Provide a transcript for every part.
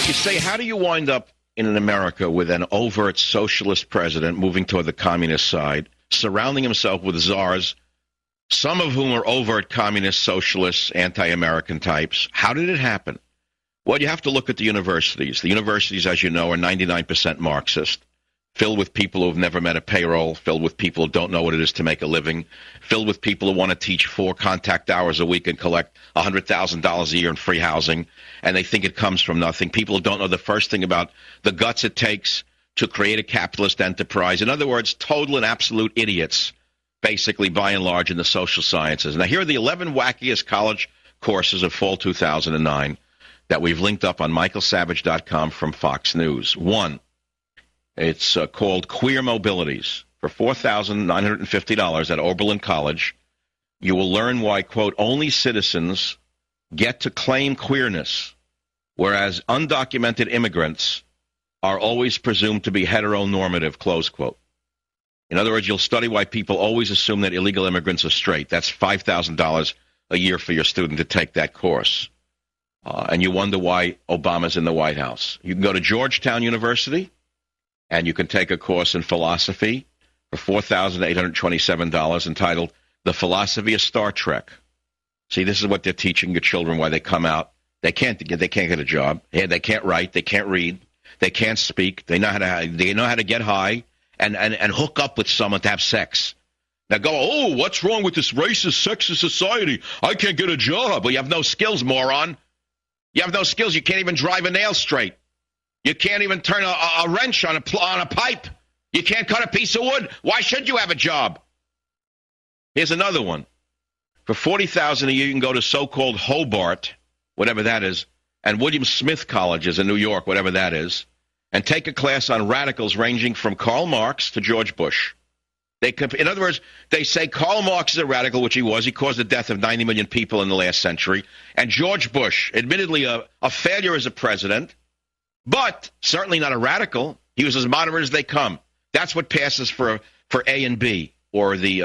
You say, how do you wind up in an America with an overt socialist president moving toward the communist side, surrounding himself with czars, some of whom are overt communist, socialists, anti-American types? How did it happen? Well, you have to look at the universities. The universities, as you know, are 99% Marxist, filled with people who have never met a payroll, filled with people who don't know what it is to make a living, filled with people who want to teach 4 contact hours a week and collect $100,000 a year in free housing, and they think it comes from nothing. People who don't know the first thing about the guts it takes to create a capitalist enterprise. In other words, total and absolute idiots, basically, by and large, in the social sciences. Now, here are the 11 wackiest college courses of fall 2009 that we've linked up on michaelsavage.com from Fox News. 1. It's called Queer Mobilities. For $4,950 at Oberlin College, you will learn why, quote, only citizens get to claim queerness, whereas undocumented immigrants are always presumed to be heteronormative, close quote. In other words, you'll study why people always assume that illegal immigrants are straight. That's $5,000 a year for your student to take that course. And you wonder why Obama's in the White House. You can go to Georgetown University, and you can take a course in philosophy for $4,827 entitled The Philosophy of Star Trek. See, this is what they're teaching your children why they come out. They can't get a job. They can't write. They can't read. They can't speak. They know how to get high and hook up with someone to have sex. Now go, oh, what's wrong with this racist, sexist society? I can't get a job. Well, you have no skills, moron. You have no skills. You can't even drive a nail straight. You can't even turn a wrench on a pipe. You can't cut a piece of wood. Why should you have a job? Here's another one. For $40,000 a year, you can go to so-called Hobart, whatever that is, and William Smith colleges in New York, whatever that is, and take a class on radicals ranging from Karl Marx to George Bush. In other words, they say Karl Marx is a radical, which he was. He caused the death of 90 million people in the last century. And George Bush, admittedly a failure as a president, but certainly not a radical. He was as moderate as they come. That's what passes for A and B, or the,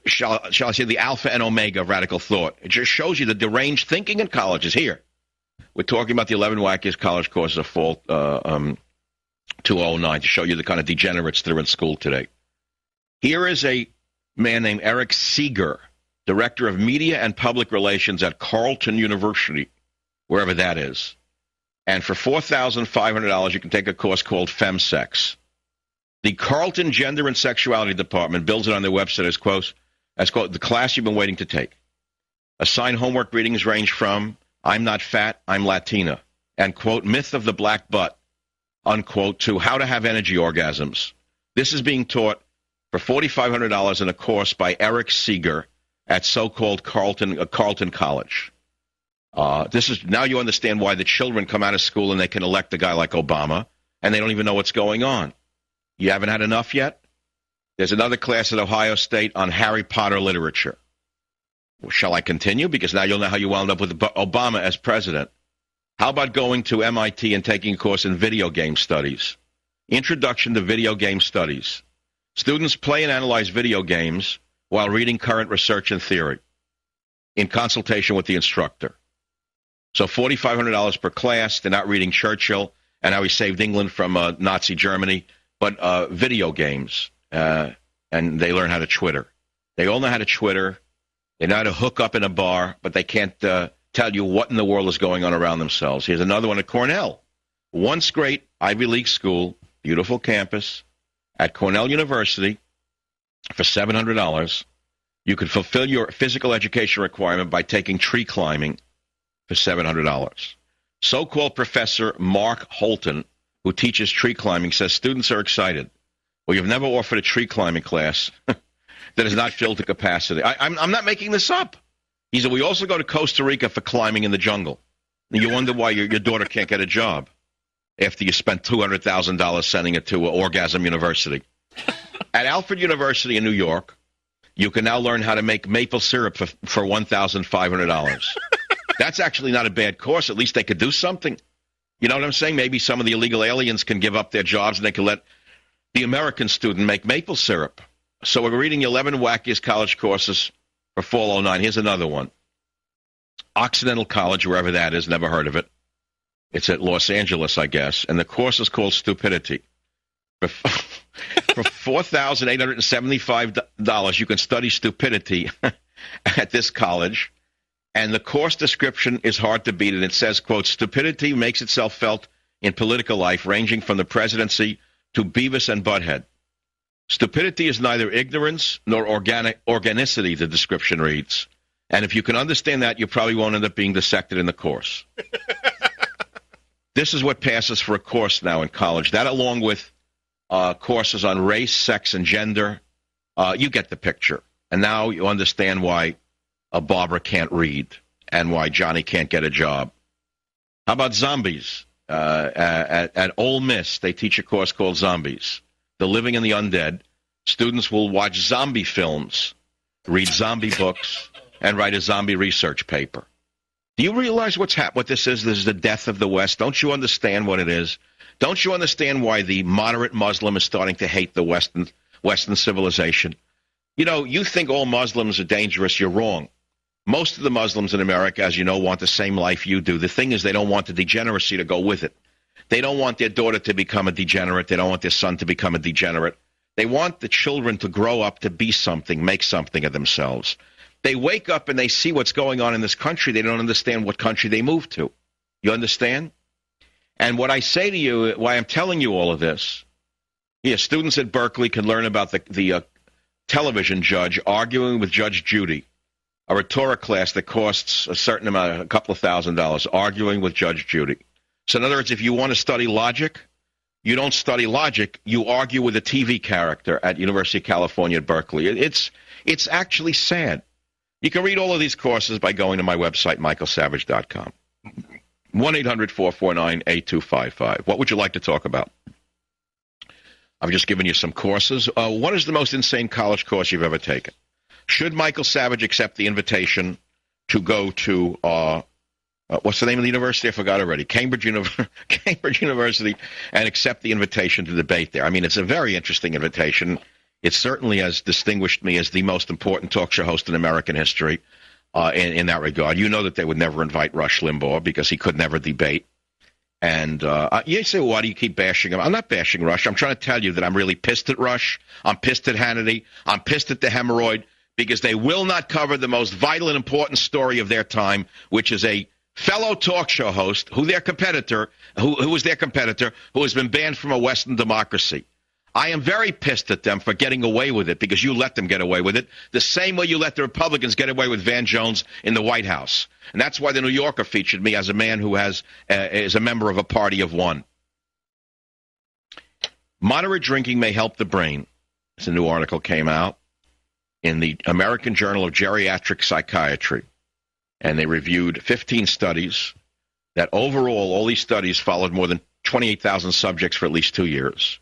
shall I say, the alpha and omega of radical thought. It just shows you the deranged thinking in colleges. Here, we're talking about the 11 wackiest college courses of fall 2009 to show you the kind of degenerates that are in school today. Here is a man named Eric Seeger, Director of Media and Public Relations at Carleton University, wherever that is. And for $4,500, you can take a course called FemSex. The Carleton Gender and Sexuality Department builds it on their website as, quote, the class you've been waiting to take. Assigned homework readings range from I'm not fat, I'm Latina, and, quote, myth of the black butt, unquote, to how to have energy orgasms. This is being taught for $4,500 in a course by Eric Seeger at so-called Carleton College. This is now you understand why the children come out of school and they can elect a guy like Obama, and they don't even know what's going on. You haven't had enough yet? There's another class at Ohio State on Harry Potter literature. Well, shall I continue? Because now you'll know how you wound up with Obama as president. How about going to MIT and taking a course in video game studies? Introduction to Video Game Studies. Students play and analyze video games while reading current research and theory in consultation with the instructor. So $4,500 per class. They're not reading Churchill and how he saved England from Nazi Germany, but video games. And they learn how to Twitter. They all know how to Twitter. They know how to hook up in a bar, but they can't tell you what in the world is going on around themselves. Here's another one at Cornell. Once great Ivy League school, beautiful campus. At Cornell University, for $700, you could fulfill your physical education requirement by taking tree climbing for $700. So-called Professor Mark Holton, who teaches tree climbing, says students are excited. Well, you've never offered a tree climbing class that is not filled to capacity. I'm not making this up. He said, we also go to Costa Rica for climbing in the jungle. And you wonder why your daughter can't get a job after you spent $200,000 sending it to Orgasm University. At Alfred University in New York, you can now learn how to make maple syrup for $1,500. That's actually not a bad course. At least they could do something. You know what I'm saying? Maybe some of the illegal aliens can give up their jobs and they can let the American student make maple syrup. So we're reading 11 wackiest college courses for fall 09. Here's another one. Occidental College, wherever that is, never heard of it. It's at Los Angeles, I guess, and the course is called Stupidity. For $4,875, you can study stupidity at this college, and the course description is hard to beat, and it says, quote, stupidity makes itself felt in political life, ranging from the presidency to Beavis and Butthead. Stupidity is neither ignorance nor organicity, the description reads. And if you can understand that, you probably won't end up being dissected in the course. This is what passes for a course now in college. That, along with courses on race, sex, and gender, you get the picture. And now you understand why Barbara can't read and why Johnny can't get a job. How about zombies? At Ole Miss, they teach a course called Zombies. The Living and the Undead. Students will watch zombie films, read zombie books, and write a zombie research paper. Do you realize what this is? This is the death of the West. Don't you understand what it is? Don't you understand why the moderate Muslim is starting to hate the Western civilization? You know, you think all Muslims are dangerous. You're wrong. Most of the Muslims in America, as you know, want the same life you do. The thing is, they don't want the degeneracy to go with it. They don't want their daughter to become a degenerate. They don't want their son to become a degenerate. They want the children to grow up to be something, make something of themselves. They wake up and they see what's going on in this country. They don't understand what country they moved to. You understand? And what I say to you, why I'm telling you all of this, students at Berkeley can learn about the television judge arguing with Judge Judy, a rhetoric class that costs a certain amount, a couple of $1,000s, arguing with Judge Judy. So in other words, if you want to study logic, you don't study logic, you argue with a TV character at University of California at Berkeley. It's actually sad. You can read all of these courses by going to my website, michaelsavage.com. 1-800-449-8255. What would you like to talk about? I've just given you some courses. What is the most insane college course you've ever taken? Should Michael Savage accept the invitation to go to, what's the name of the university? I forgot already. Cambridge University, and accept the invitation to debate there. I mean, it's a very interesting invitation. It certainly has distinguished me as the most important talk show host in American history in that regard. You know that they would never invite Rush Limbaugh because he could never debate. And you say, well, why do you keep bashing him? I'm not bashing Rush. I'm trying to tell you that I'm really pissed at Rush. I'm pissed at Hannity. I'm pissed at the hemorrhoid because they will not cover the most vital and important story of their time, which is a fellow talk show host who was their competitor, who has been banned from a Western democracy. I am very pissed at them for getting away with it because you let them get away with it the same way you let the Republicans get away with Van Jones in the White House. And that's why the New Yorker featured me as a man who is a member of a party of one. Moderate drinking may help the brain. It's a new article came out in the American Journal of Geriatric Psychiatry. And they reviewed 15 studies that overall, all these studies followed more than 28,000 subjects for at least 2 years.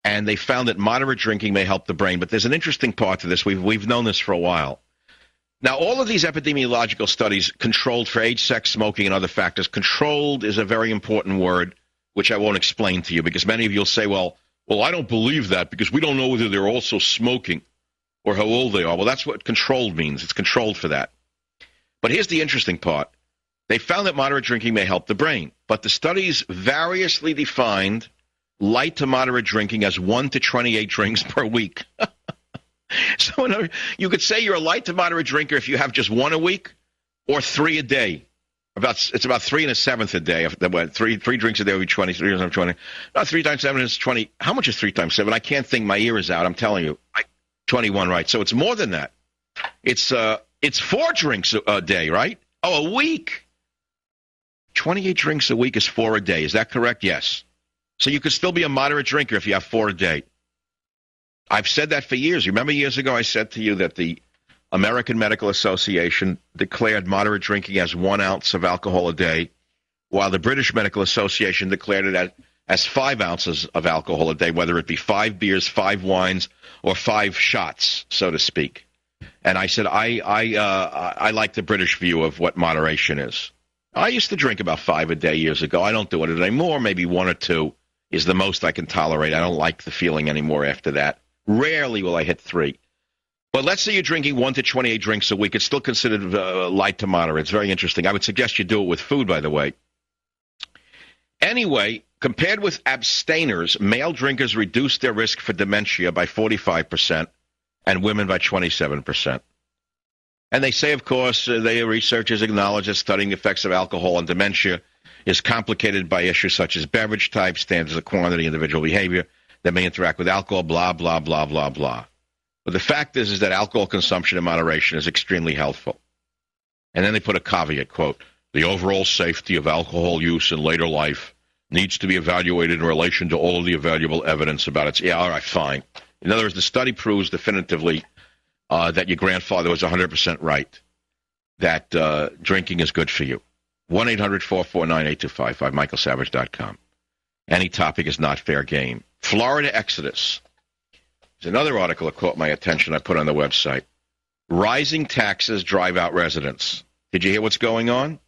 And they found that moderate drinking may help the brain. But there's an interesting part to this. We've known this for a while. Now, all of these epidemiological studies controlled for age, sex, smoking, and other factors. Controlled is a very important word, which I won't explain to you, because many of you will say, well, I don't believe that because we don't know whether they're also smoking or how old they are. Well, that's what controlled means. It's controlled for that. But here's the interesting part. They found that moderate drinking may help the brain. But the studies variously defined light to moderate drinking as 1 to 28 drinks per week. So you could say you're a light to moderate drinker if you have just 1 a week or 3 a day. It's about 3 1/7 a day. Three drinks a day would be 20. 3 times 20. No, 3 times 7 is 20. How much is 3 times 7? I can't think. My ear is out. I'm telling you. 21, right? So it's more than that. It's 4 drinks a day, right? Oh, a week. 28 drinks a week is 4 a day. Is that correct? Yes. So you could still be a moderate drinker if you have 4 a day. I've said that for years. You remember years ago I said to you that the American Medical Association declared moderate drinking as 1 ounce of alcohol a day, while the British Medical Association declared it as 5 ounces of alcohol a day, whether it be 5 beers, 5 wines, or 5 shots, so to speak. And I said, I like the British view of what moderation is. I used to drink about 5 a day years ago. I don't do it anymore. Maybe 1 or 2 is the most I can tolerate. I don't like the feeling anymore after that. Rarely will I hit 3. But let's say you're drinking 1 to 28 drinks a week. It's still considered light to moderate. It's very interesting. I would suggest you do it with food, by the way. Anyway, compared with abstainers, male drinkers reduced their risk for dementia by 45% and women by 27%. And they say, of course, researchers acknowledge that studying the effects of alcohol on dementia is complicated by issues such as beverage type, standards of quantity, individual behavior that may interact with alcohol, blah, blah, blah, blah, blah. But the fact is that alcohol consumption in moderation is extremely helpful. And then they put a caveat, quote, the overall safety of alcohol use in later life needs to be evaluated in relation to all of the available evidence about its... Yeah, all right, fine. In other words, the study proves definitively that your grandfather was 100% right, that drinking is good for you. 1-800-449-8255, michaelsavage.com. Any topic is not fair game. Florida Exodus. There's another article that caught my attention I put on the website. Rising taxes drive out residents. Did you hear what's going on?